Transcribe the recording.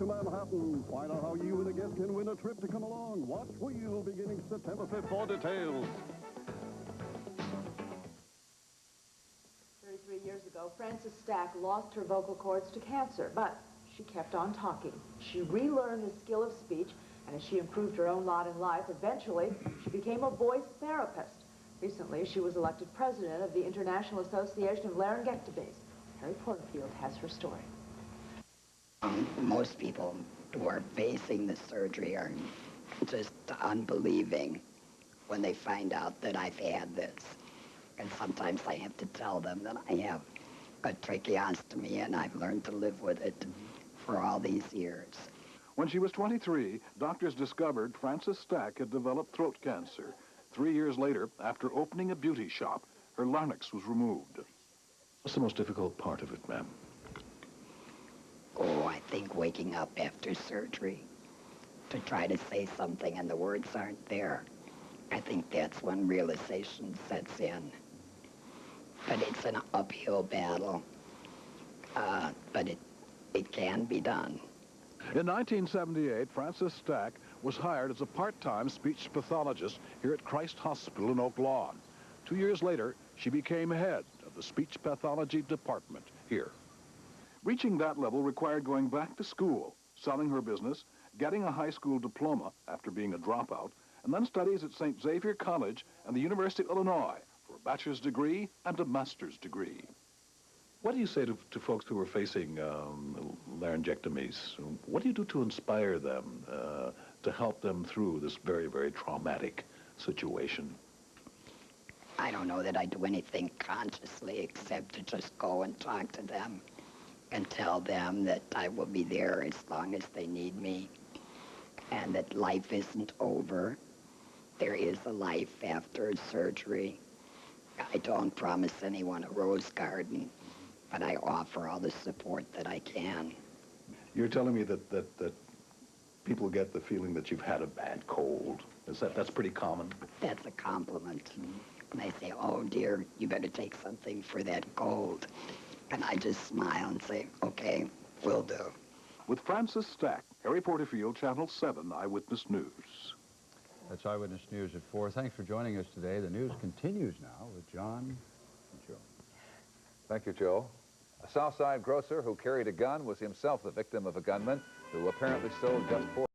to Manhattan. Find out how you and a guest can win a trip to come along. Watch Wheel beginning September 5th for details. 33 years ago, Frances Stack lost her vocal cords to cancer, but she kept on talking. She relearned the skill of speech, and as she improved her own lot in life, eventually she became a voice therapist. Recently, she was elected president of the International Association of Laryngectomies. Harry Porterfield has her story. Most people who are facing the surgery are just unbelieving when they find out that I've had this. And sometimes I have to tell them that I have a tracheostomy and I've learned to live with it for all these years. When she was 23, doctors discovered Frances Stack had developed throat cancer. 3 years later, after opening a beauty shop, her larynx was removed. What's the most difficult part of it, ma'am? Oh, I think waking up after surgery to try to say something and the words aren't there. I think that's when realization sets in. But it's an uphill battle, but it can be done. In 1978, Frances Stack was hired as a part-time speech pathologist here at Christ Hospital in Oak Lawn. 2 years later, she became head of the speech pathology department here. Reaching that level required going back to school, selling her business, getting a high school diploma after being a dropout, and then studies at St. Xavier College and the University of Illinois for a bachelor's degree and a master's degree. What do you say to folks who are facing laryngectomies? What do you do to inspire them, to help them through this very, very traumatic situation? I don't know that I do anything consciously except to just go and talk to them and tell them that I will be there as long as they need me and that life isn't over. There is a life after surgery. I don't promise anyone a rose garden, but I offer all the support that I can. You're telling me that people get the feeling that you've had a bad cold. That's pretty common? That's a compliment. And they say, oh dear, you better take something for that cold. And I just smile and say, okay, will do. With Frances Stack, Harry Porterfield, Channel 7 Eyewitness News. That's Eyewitness News at 4. Thanks for joining us today. The news continues now with John and Joe. Thank you, Joe. A Southside grocer who carried a gun was himself the victim of a gunman who apparently stole just 4